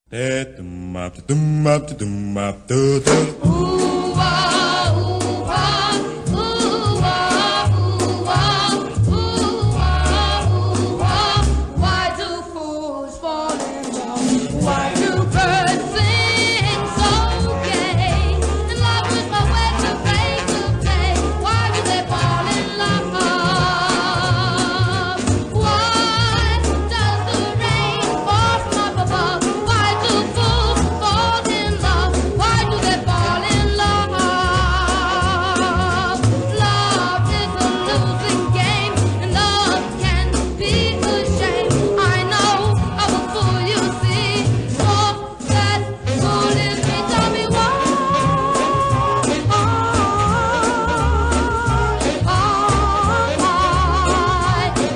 Why do fools fall in love? Why do birds sing so gay? And love is my way to play. Why do they fall in love? Why does the rain fall from up above? Why do fools fall in love? Why do they fall in love? Love is a losing game, and love can be a shame. I know I will fool you, see. So that fool is me. Tell me why.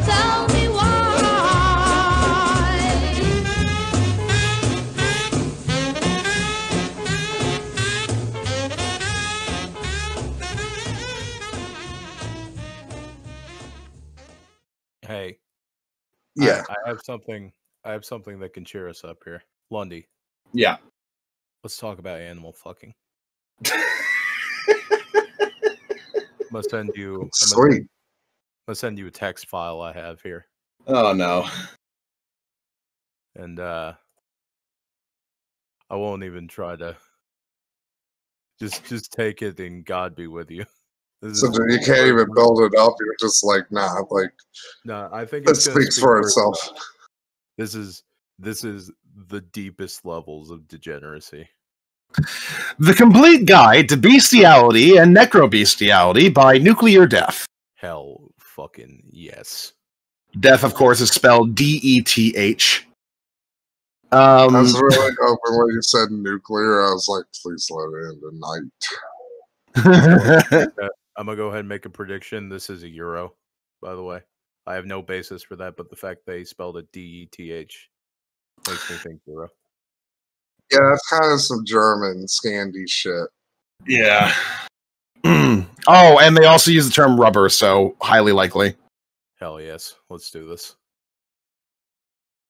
Tell me why. Hey, Yeah. I have something. I have something that can cheer us up here. Lundy, Yeah. let's talk about animal fucking. I'm gonna send you. Sweet. I'm gonna send you a text file I have here, Oh no. and I won't even try to. Just take it, and God be with you. This So is- you can't even build it up. You're just like, nah. Like No, I think it it's gonna speaks speak for itself. This is the deepest levels of degeneracy. The Complete Guide to Bestiality and Necrobestiality by Nuclear Death. Hell, fucking yes. Death, of course, is spelled D-E-T-H. I was really hoping when you said nuclear, I was like, please let it end tonight. I'm gonna go ahead and make a prediction. This is a euro, by the way. I have no basis for that, but the fact they spelled it D-E-T-H makes me think euro. Yeah, that's kind of some German Scandi shit. Yeah. Oh, and they also use the term rubber, so highly likely. Hell yes. Let's do this.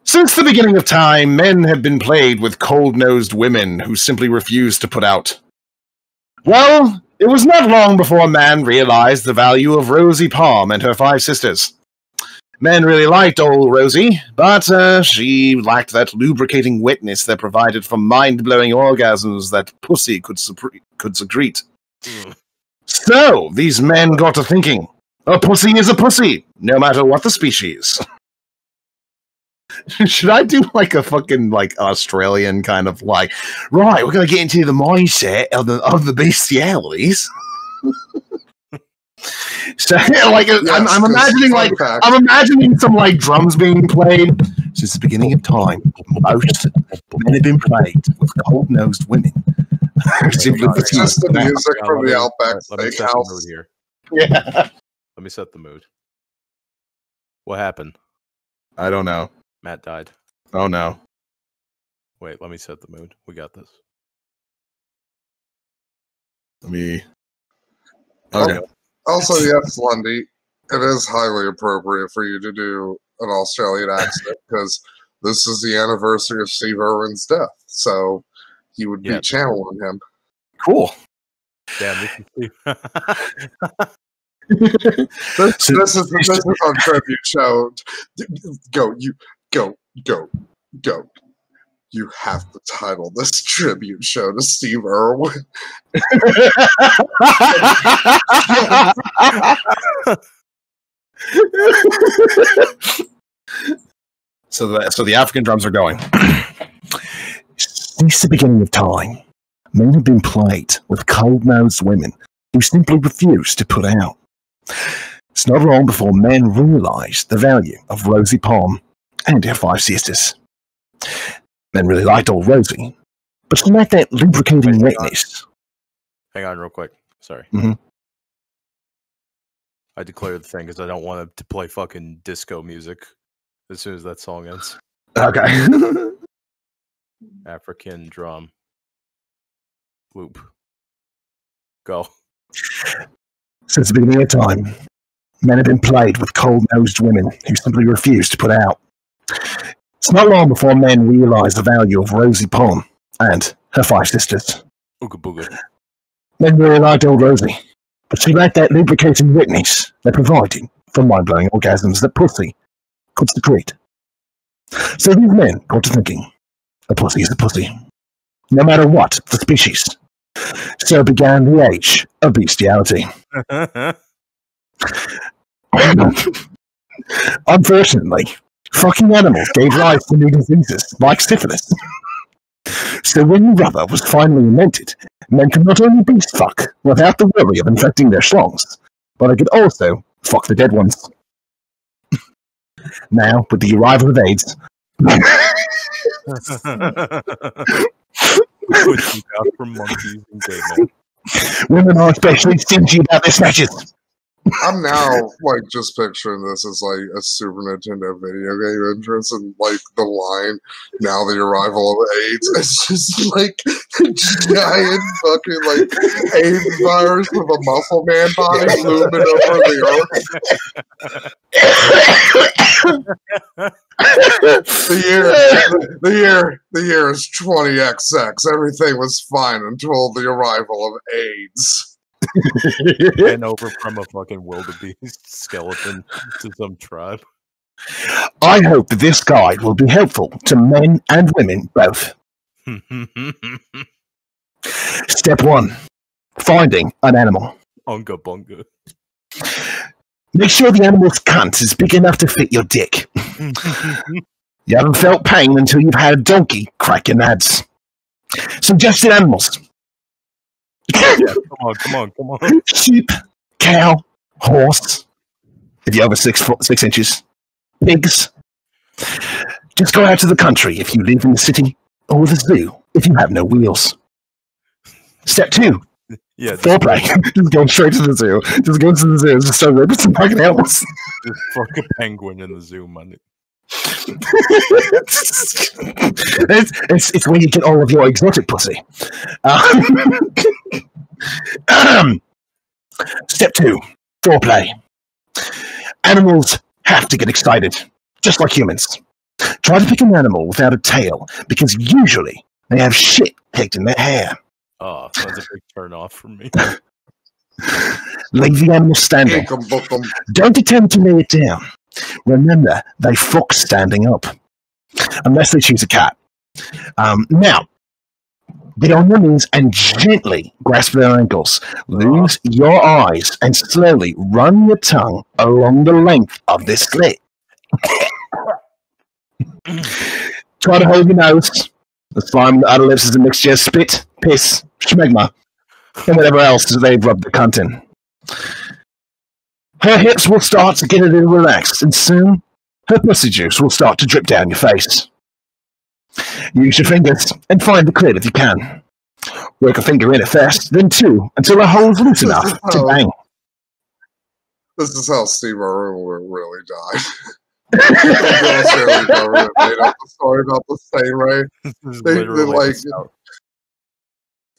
Since the beginning of time, men have been plagued with cold-nosed women who simply refuse to put out. Well, it was not long before man realized the value of Rosie Palm and her 5 sisters. Men really liked old Rosie, but she lacked that lubricating wetness that provided for mind-blowing orgasms that pussy could secrete. So, these men got to thinking, a pussy is a pussy, no matter what the species. Should I do like a fucking like Australian kind of like, right, we're gonna get into the mindset of the bestialities. So like I'm imagining like I'm imagining some like drums being played. Since the beginning of time, most men have been plagued with cold-nosed women. Simply It's just the music Yeah, from the let Outback me set the mood Steakhouse. here. Yeah. Let me set the mood. What happened? I don't know. Matt died. Oh no. Wait, let me set the mood. We got this. Let me. Okay. Also, yes, Lundy, it is highly appropriate for you to do an Australian accent because this is the anniversary of Steve Irwin's death. So you would be Yeah. channeling him. Cool. Damn, this is This is our tribute show. Go. You have to title this tribute show to Steve Irwin. So the African drums are going. Since the beginning of time, men have been plagued with cold-nosed women who simply refuse to put out. It's not long before men realized the value of Rosie Palm and her 5 sisters. Men really liked old Rosie, but she lacked that lubricating wetness. Hang on real quick. Sorry. Mhm. I declared the thing because I don't want it to play fucking disco music as soon as that song ends. Okay. African drum. Loop. Go. Since the beginning of time, men have been plagued with cold-nosed women who simply refuse to put out. It's not long before men realize the value of Rosie Palm and her 5 sisters. Ooga booga. Men really liked old Rosie, but she lacked that lubricating witness that provided for mind-blowing orgasms that pussy could secrete. So these men got to thinking, a pussy is a pussy, no matter what the species. So began the age of bestiality. Unfortunately, fucking animals gave rise to new diseases like syphilis. So when the rubber was finally invented, men could not only beast fuck without the worry of infecting their schlongs, but they could also fuck the dead ones. Now, with the arrival of AIDS, Pushing out from monkeys and cavemen. women are especially stingy about their snatches. I'm now like just picturing this as like a Super Nintendo video game entrance, and like the line, "Now the arrival of AIDS." It's just like a giant fucking like AIDS virus with a muscle man body looming over the earth. The year is 20XX. Everything was fine until the arrival of AIDS. And over from a fucking wildebeest skeleton to some tribe. I hope that this guide will be helpful to men and women both. Step 1. Finding an animal. Unga bunga. Make sure the animal's cunt is big enough to fit your dick. You haven't felt pain until you've had a donkey crack your nads. Suggested animals. Yeah, come on. Sheep, cow, horse. If you're over 6 inches. Pigs. Just go out to the country if you live in the city, or the zoo if you have no wheels. Step 2. Yeah, Foreplay. Just go straight to the zoo. Just go to the zoo. Just start ripping some fucking animals. just fuck a penguin in the zoo, man. It's where you get all of your exotic pussy. Step 2. Foreplay. Animals have to get excited, just like humans. Try to pick an animal without a tail, because usually they have shit picked in their hair. Oh, that's a big turn off for me. Leave the animal standing. Don't attempt to lay it down. Remember, they fuck standing up. Unless they choose a cat. Now, get on your knees and gently grasp their ankles. Lose your eyes and slowly run your tongue along the length of this slit. Try to hold your nose. The slime on the outer lips is a mixture of spit, piss, schmegma, and whatever else they've rubbed the cunt in. Her hips will start to get a little relaxed, and soon her pussy juice will start to drip down your face. Use your fingers and find the clit if you can. Work a finger in it first, then 2, until the hole's loose enough to bang. This is how Steve Irwin really died. The Australian government made up the story about the stingray.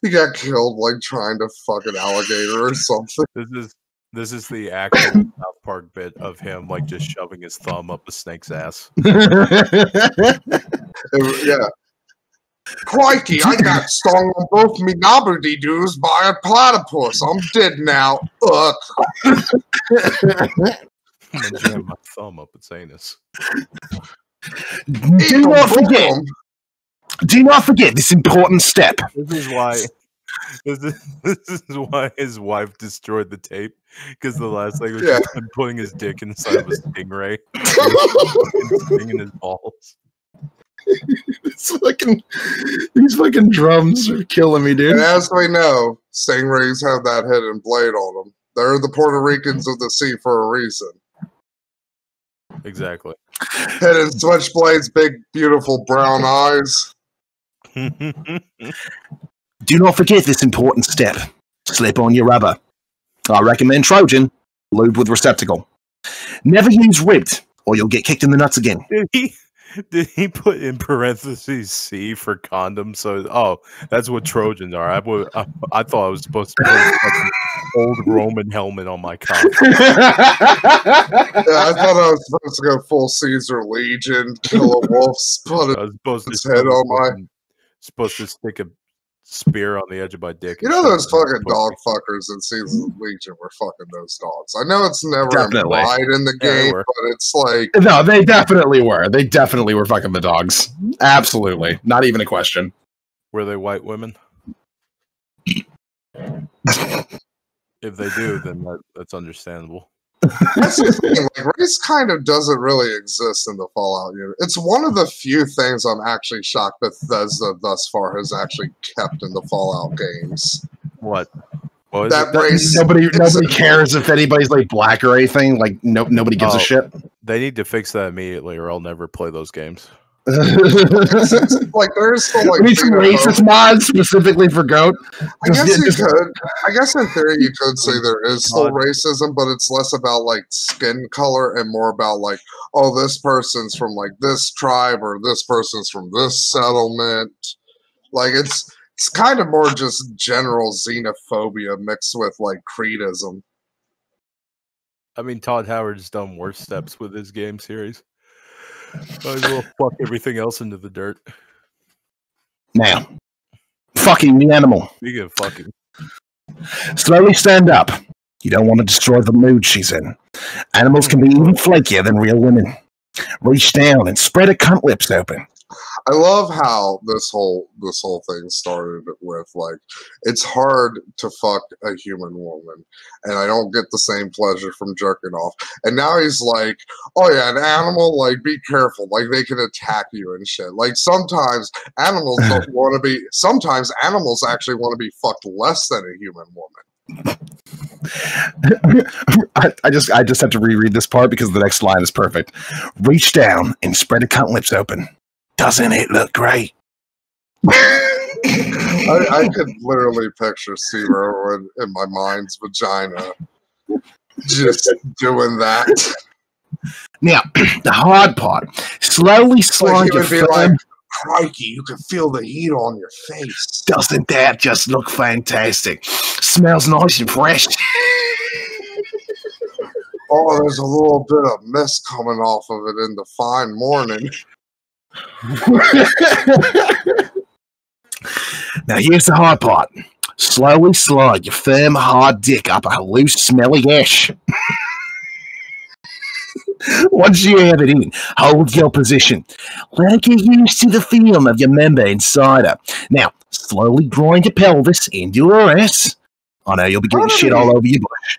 He got killed like trying to fuck an alligator or something. This is the actual South Park bit of him like just shoving his thumb up a snake's ass. Yeah. Crikey, I got stung on both me nobbledy-doos by a platypus. I'm dead now. Ugh. I'm gonna jam my thumb up its anus. Do not forget this important step. This is why his wife destroyed the tape, because the last thing was just him putting his dick inside of a stingray and stinging his balls. These fucking drums are killing me, dude. And as we know, stingrays have that hidden blade on them. They're the Puerto Ricans of the sea for a reason. Exactly. Hidden switchblades, big, beautiful brown eyes. Do not forget this important step. Slip on your rubber. I recommend Trojan, lube with receptacle. Never use ribbed, or you'll get kicked in the nuts again. Did he put in parentheses C for condom? So, that's what Trojans are. I thought I was supposed to put a fucking old Roman helmet on my cock. Yeah, I thought I was supposed to go full Caesar Legion, kill a wolf, put I was supposed his to head on my. supposed to stick a spear on the edge of my dick. You and know shove those it in my fucking pussy. dog fuckers in Caesar Legion were fucking those dogs. I know it's never Definitely. implied in the Yeah, they game, were. but it's like No, they definitely were. They definitely were fucking the dogs. Absolutely. Not even a question. Were they white women? If they do, then that's understandable. that's the thing. Like race kind of doesn't really exist in the Fallout universe. It's one of the few things I'm actually shocked Bethesda thus far has actually kept in the Fallout games. What? What is That it? race. Nobody cares if anybody's like black or anything. Like nobody gives a Oh. shit. They need to fix that immediately, or I'll never play those games. Like there's still like We need some racist mods specifically for goat. I guess you could. I guess in theory you could say there is still racism, but it's less about like skin color and more about like, oh, this person's from like this tribe or this person's from this settlement. Like it's kind of more just general xenophobia mixed with like creedism. I mean, Todd Howard's done worse steps with his game series. Might as well fuck everything else into the dirt. Now, fucking the animal. Speaking of fucking, Slowly stand up. You don't want to destroy the mood she's in. Animals can be even flakier than real women. Reach down and spread her cunt lips open. I love how this whole thing started with like it's hard to fuck a human woman, and I don't get the same pleasure from jerking off. And now he's like, oh yeah, an animal, like be careful, like they can attack you and shit. Like sometimes animals don't want to be. Sometimes animals actually want to be fucked less than a human woman. I just have to reread this part because the next line is perfect. Reach down and spread her cunt lips open. Doesn't it look great? I could literally picture Zero in my mind's vagina just doing that. Now, the hard part. Slowly Like slide he your would be thumb. like, crikey, you can feel the heat on your face. Doesn't that just look fantastic? Smells nice and fresh. Oh, there's a little bit of mist coming off of it in the fine morning. Now here's the hard part. Slowly slide your firm, hard dick up a loose, smelly ash. Once you have it in, hold your position. Let her get used to the feeling of your member inside her. Now, slowly grind your pelvis into her ass. I know you'll be getting shit all over your bush.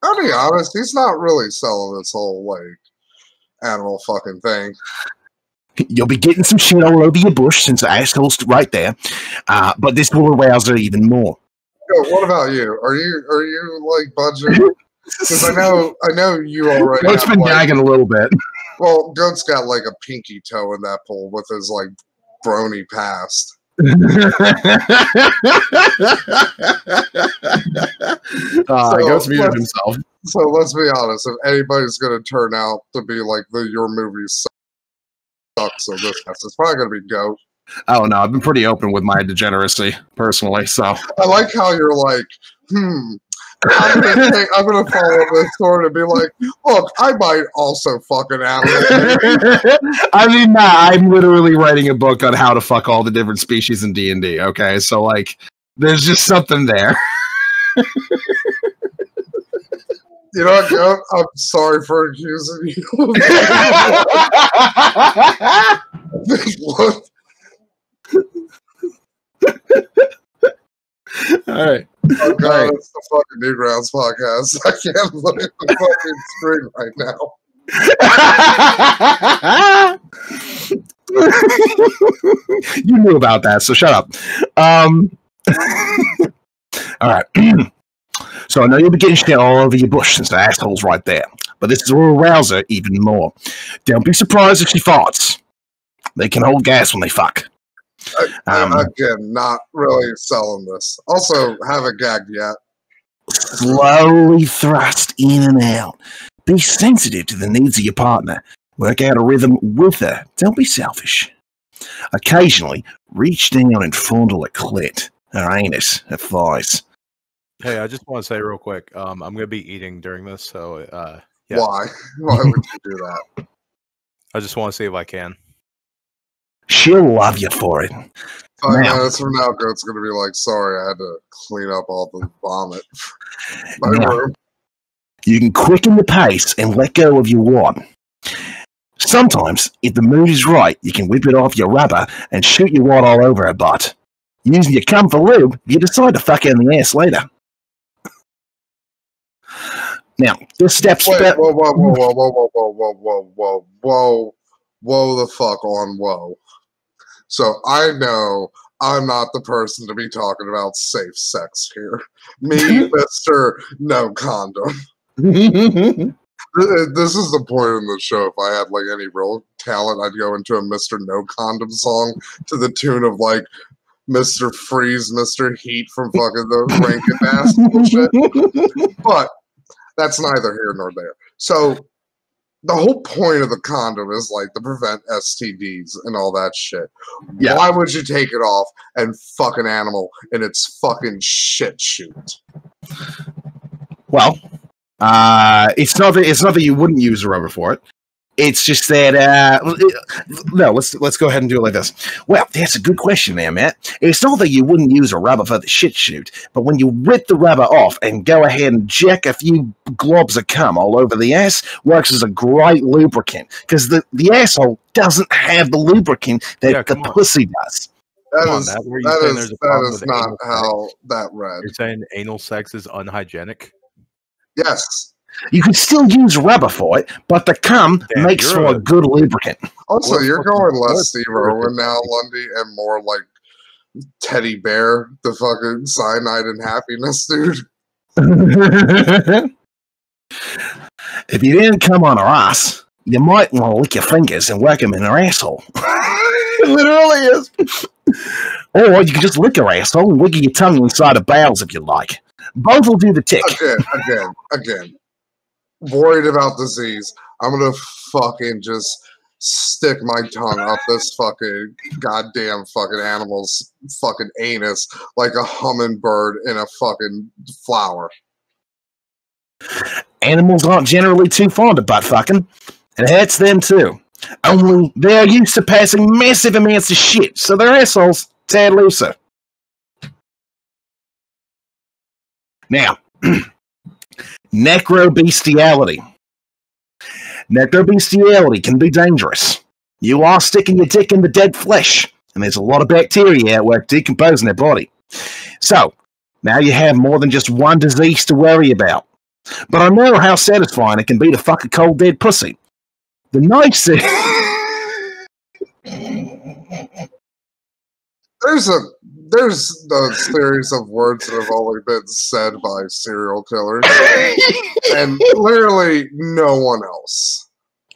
I'll be honest, he's not really selling this whole, like, animal fucking thing. You'll be getting some shit all over your bush since the asshole's right there, but this will arouse her even more. Yo, what about you? Are you like budging? Because I know you already. Goat's been gagging a little bit. Well, Goat's got like a pinky toe in that pool with his like brony past. Goat's muted himself. So let's be honest. If anybody's going to turn out to be like your movies sucks, so it's probably going to be Goat. Oh no, I've been pretty open with my degeneracy personally. So I like how you're like, I'm gonna follow this sword and be like, look, I might also fuck an animal. I mean, nah, I'm literally writing a book on how to fuck all the different species in D&D. Okay, so like, there's just something there. You know what, Goat? I'm sorry for accusing you. What? All right. Oh god, Right. it's the fucking Newgrounds podcast. I can't look at the fucking screen right now. You knew about that, so shut up. All right. So I know you'll be getting shit all over your bush since the asshole's right there, but this will arouse her even more. Don't be surprised if she farts. They can hold gas when they fuck. Again, not really selling this. Also, haven't gagged yet. Slowly thrust in and out. Be sensitive to the needs of your partner. Work out a rhythm with her. Don't be selfish. Occasionally, reach down and fondle her clit, her anus, her thighs. Hey, I just want to say real quick, I'm going to be eating during this, so yeah. Why? Why would you do that? I just want to see if I can. She'll love you for it. 5 Now- minutes from now, Goat's going to be like, sorry, I had to clean up all the vomit. My Now- room. You can quicken the pace and let go of your wad. Sometimes, if the mood is right, you can whip it off your rubber and shoot your wad all over her butt. Using your cum for lube, you decide to fuck her in the ass later. Now, this step's Wait, whoa, whoa, whoa, whoa, whoa, whoa, whoa, whoa, whoa, whoa, whoa, whoa, the fuck on whoa. So I know I'm not the person to be talking about safe sex here. Me, Mr. No Condom. This is the point in the show. If I had like any real talent, I'd go into a Mr. No Condom song to the tune of like Mr. Freeze, Mr. Heat from fucking the Rankin Bass bullshit. But that's neither here nor there. So the whole point of the condom is like to prevent STDs and all that shit. Yeah. Why would you take it off and fuck an animal in its fucking shit shoot? Well, it's not that you wouldn't use a rubber for it. It's just that no. Let's go ahead and do it like this. Well, that's a good question there, Matt. It's not that you wouldn't use a rubber for the shit shoot, but when you rip the rubber off and go ahead and jack a few globs of cum all over the ass, works as a great lubricant because the asshole doesn't have the lubricant that the pussy does. That is not how that read. You're saying anal sex is unhygienic? Yes. You can still use rubber for it, but the cum makes for a good lubricant. Also, you're going less Steve Irwin now, Lundy, and more like Teddy Bear, the fucking cyanide and happiness dude. If you didn't come on her ass, you might want to lick your fingers and work them in her asshole. It literally is. Or you can just lick her asshole and wiggle your tongue inside her bowels if you like. Both will do the tick. Again. Worried about disease. I'm gonna fucking just stick my tongue up this fucking goddamn fucking animal's fucking anus like a hummingbird in a fucking flower. Animals aren't generally too fond of butt fucking. It hurts them too. Only they're used to passing massive amounts of shit, so their assholes tad looser. Now, necrobestiality. Necrobestiality can be dangerous. You are sticking your dick in the dead flesh, and there's a lot of bacteria at work decomposing their body. So, now you have more than just one disease to worry about. But I know how satisfying it can be to fuck a cold dead pussy. The nice thing... There's a series of words that have only been said by serial killers, and literally no one else.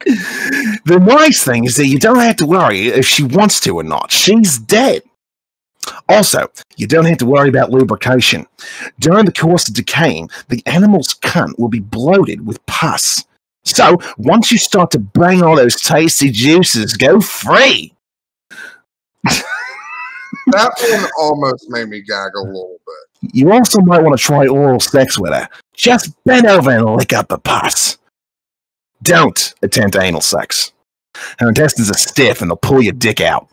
The nice thing is that you don't have to worry if she wants to or not. She's dead. Also, you don't have to worry about lubrication. During the course of decaying, the animal's cunt will be bloated with pus. So, once you start to bang all those tasty juices, go free! That one almost made me gag a little bit. You also might want to try oral sex with her. Just bend over and lick up the pus. Don't attempt anal sex. Her intestines are stiff and they'll pull your dick out.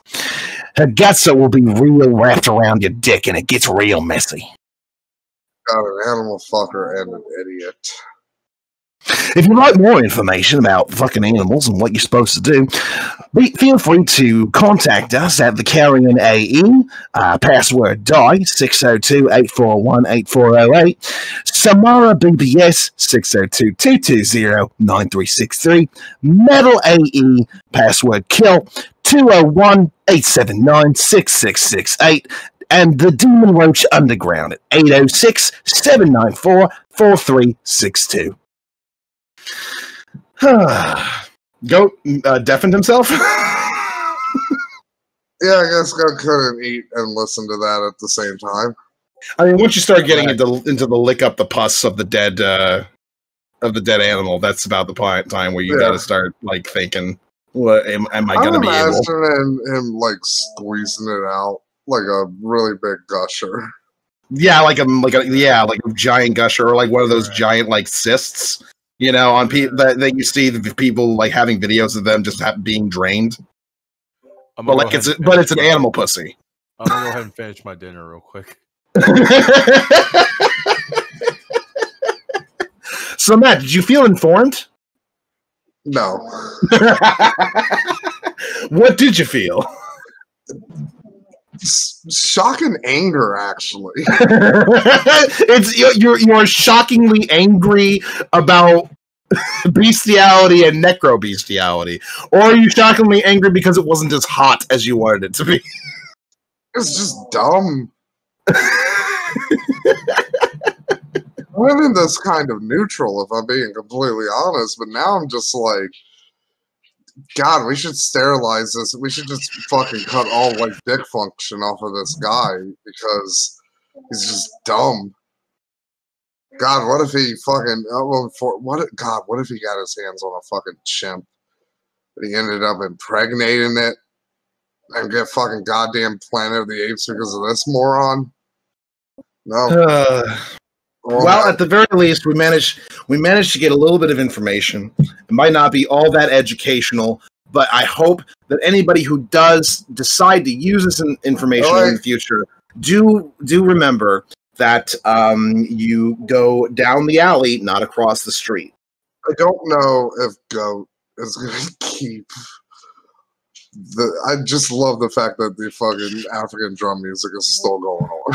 Her guts will be real wrapped around your dick and it gets real messy. Got an animal fucker and an idiot. If you'd like more information about fucking animals and what you're supposed to do, feel free to contact us at the Carrion AE, password DIE, 602-841-8408, Samara BBS, 602-220-9363, Metal AE, password KILL, 201-879-6668, and the Demon Roach Underground at 806-794-4362. Goat deafened himself? Yeah, I guess Goat couldn't eat and listen to that at the same time. I mean, once you start getting into the lick up the pus of the dead animal, that's about the time where you gotta start like thinking. What am I I'm gonna be able? imagining him like squeezing it out like a really big gusher. Yeah, like a giant gusher, or like one of those giant like cysts. You know, on that you see the people like having videos of them just being drained. But like it's an animal pussy. I'm gonna go ahead and finish my dinner real quick. So Matt, did you feel informed? No. What did you feel? Shock and anger, actually. It's you're shockingly angry about bestiality and necro bestiality, or are you shockingly angry because it wasn't as hot as you wanted it to be? It's just dumb. I'm in this kind of neutral, if I'm being completely honest, but now I'm just like, God, we should sterilize this. We should just fucking cut all like dick function off of this guy because he's just dumb. God, what if he fucking what if he got his hands on a fucking chimp and he ended up impregnating it and get fucking goddamn Planet of the Apes because of this moron? No. Well, at the very least, we managed to get a little bit of information. It might not be all that educational, but I hope that anybody who does decide to use this information in the future do remember that you go down the alley, not across the street. I don't know if Goat is going to keep I just love the fact that the fucking African drum music is still going on.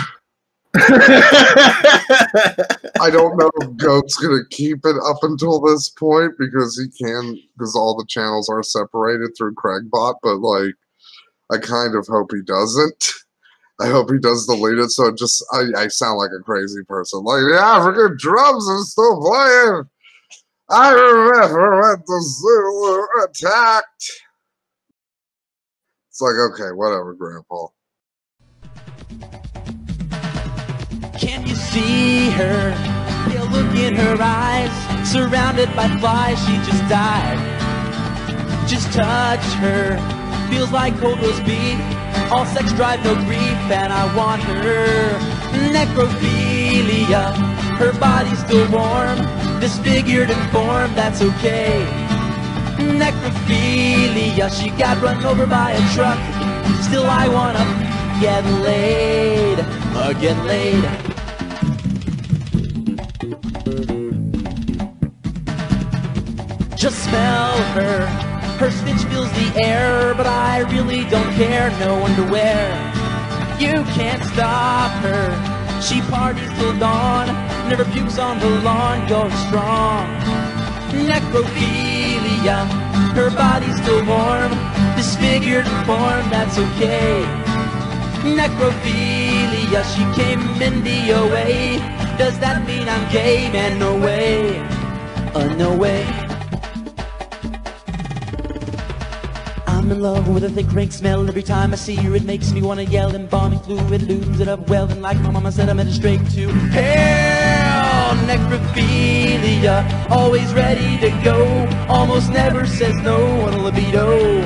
I don't know if Goat's gonna keep it up until this point because all the channels are separated through Craigbot, but like I kind of hope he doesn't. I hope he does delete it so I sound like a crazy person. Like the African drums are still playing. I remember when the Zulu attacked. It's like, okay, whatever, Grandpa. Can you see her? Pale look in her eyes, surrounded by flies, she just died. Just touch her, feels like cold roast beef. All sex drive, no grief, and I want her. Necrophilia, her body's still warm, disfigured in form, that's okay. Necrophilia, she got run over by a truck. Still I wanna get laid, get laid. Just smell her, her stench fills the air, but I really don't care, no underwear. You can't stop her, she parties till dawn, never pukes on the lawn, going strong. Necrophilia, her body's still warm, disfigured in form, that's okay. Necrophilia, she came in DOA. Does that mean I'm gay? Man, no way. No way. I'm in love with a thick rank smell. Every time I see her, it makes me want to yell. Embalming fluid lubes it up well, and like my mama said, I'm headed straight to hell. Necrophilia, always ready to go, almost never says no on a libido.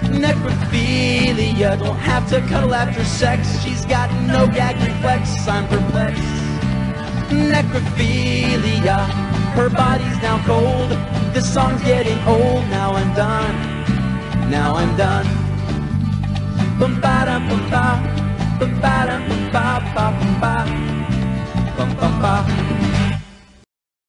Necrophilia, don't have to cuddle after sex, she's got no gag reflex, I'm perplexed. Necrophilia, her body's now cold, this song's getting old, now I'm done. Now I'm done. Bum ba dum bum ba, bum ba dum bum ba ba bum ba, bum bum ba.